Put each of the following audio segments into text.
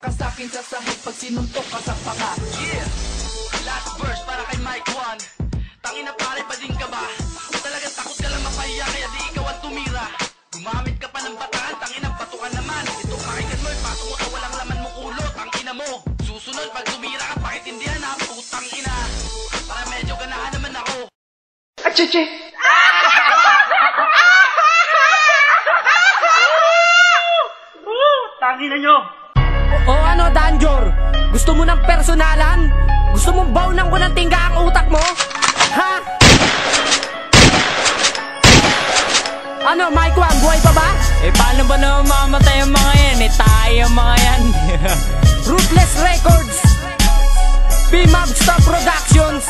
ka sa'kin sa sahig pag sinuntok ka sa panga. Yeah! Last verse para kay Mike Juan. Tangina pare, bading ka ba? O talagang takot ka lang mapahiya kaya di ikaw ang tumira. Gumamit ka pa ng bataan, tangina bato ka naman. Ito pakinggan mo, pato mo sa walang laman mo ulo, tangina mo. Susunod pag tumira ka, pakitindihan ha, putang ina. Para medyo ganahan naman ako. Acheche! Tangina nyo! O ano, Danjor? Gusto mo ng personalan? Gusto mong bawnan ko ng tingga ang utak mo? Ha? Ano, Mike Juan, buhay pa ba? Eh paano ba naman mamatay ang mga yan? Eh tayo ang mga yan. Ruthless Records, P-Mob Star Productions,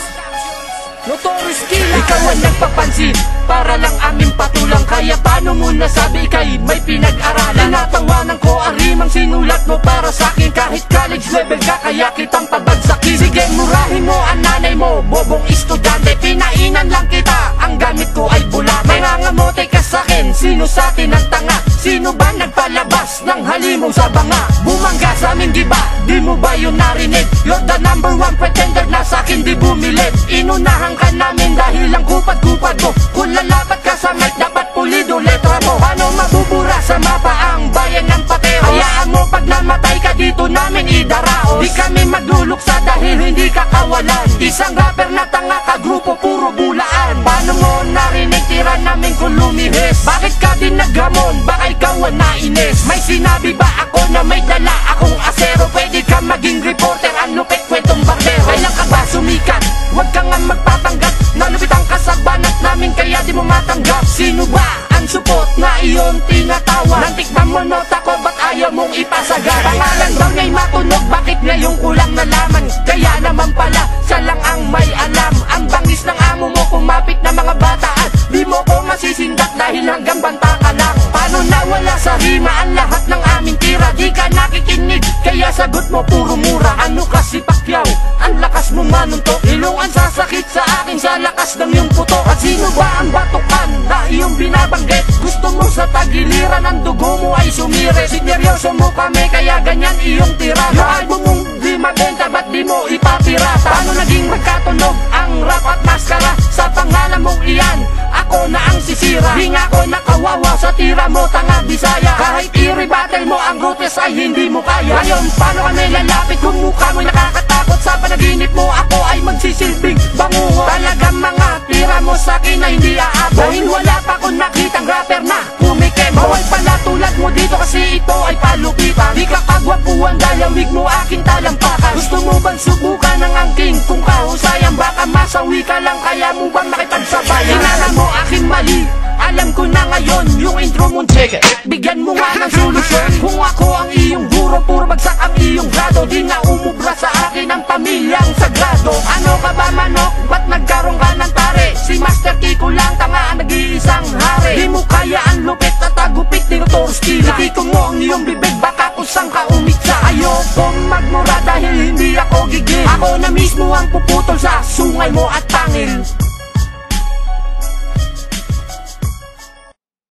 Notorious Killer. Ikaw ang nagpapansin, para lang aming patulang. Kaya paano mo nasabi kay may pinag-aralan? Natawanan ko ang rimang sinulat mo para sa'kin. Kahit college level ka, kaya kitang pabagsakin. Sige, murahin mo ang nanay mo, bobong estudyante. Pinainan lang kita, ang gamit ko ay bulate. Mangangamote ka sa'kin, sino sa'tin ang tanga? Sino ba nagpalabas ng halimaw sa banga? Bumangga sa aming giba, di mo ba yun narinig? You're the number one pretender na sa'kin di bumilid. Inunahan ka namin dahil ang kupad-kupad mo. Kung lalapat ka sa mic, dapat pulido letra mo. Paano mabubura sa mapa ang bayan ng Patero? Hayaan mo pag namatay ka dito namin idaraos. Di kami magluluksa dahil hindi ka kawalan. Isang rapper na tanga ka, grupo puro bulaan. Paano mo narinig tira namin kung lumihis? Bakit ka din naghamon? Baka ikaw ang nainis. May sinabi ba ako na may dala akong asero? Pwede ka maging reporter, ang lupit kwentong barbero. Kailan ka ba sumikat? Huwag ka nga magpapanggap. Nalupitan ka sa banat namin kaya di mo matanggap. Sino ba ang support na iyong tinatawa? Nantikman mo nota ko, ba't ayaw mong ipasagad? Pangalan daw niya'y matunog, bakit ngayong kulang nalaman? Kaya naman pala, siya lang ang may alam. Ang bangis ng amo mo, kumapit na mga bataan. Di mo ko masisindak dahil hanggang banta ka lang. Paano nawala sa rima ang lahat ng aming tira? Di ka nakikinig, kaya sagot mo puro mura. Ano kasi Pacquiao, ang lakas mo manuntok. Ilungan sasakit sa akin sa lakas ng iyong puto. At sino ba ang batukan na iyong binabanggit? Gusto mo sa tagiliran ng dugo mo ay sumire. Sineryoso mo kami kaya ganyan iyong tirada. Yung album mong di mabenta, ba't di mo ipapirata? Paano naging magkatunog ang rap at maskara? Sa pangalan mong iyan, ako na ang sisira. Di nga ako nakawawa sa tira mo, tanga Bisaya. Kahit i-rebattle mo ang ruthless ay hindi mo kaya. Ngayon, paano kami lalapit kung mukha mo'y nakakatakot? Sa panaginip mo, ako ay magsisilbing bangungo. Talagang mga tira mo sa'kin na hindi aabot. Dahil wala pa akong nakitang rapper na kumikim. Bawal pala tulad mo dito kasi ito ay palupitan. Di ka kagwapuan dahil ang wig mo aking talampakan. Gusto mo bang subukan ng angking kung kahusayan? Baka masawi ka lang, kaya mo bang makipagsabayan? Hinala mo aking mali, alam ko na ngayon. Yung intro mo check, bigyan mo nga ng solusyon. Kung ako ang iyong guro, puro bagsak ang iyong grado. Di na umubra sa akin ang pamilyang sagrado. Ano ka ba manok? Ba't nagkaroon ka ng tare? Si Master Kiko lang tanga ang nag-iisang hari. Di mo kaya ang lupit at tagupit ni Notorious Killer. Kiko mo ang iyong bibig, baka kusang ka umitsa. Ayokong magmura dahil hindi ako gigil. Ako na mismo ang puputol sa sungay mo at tangil.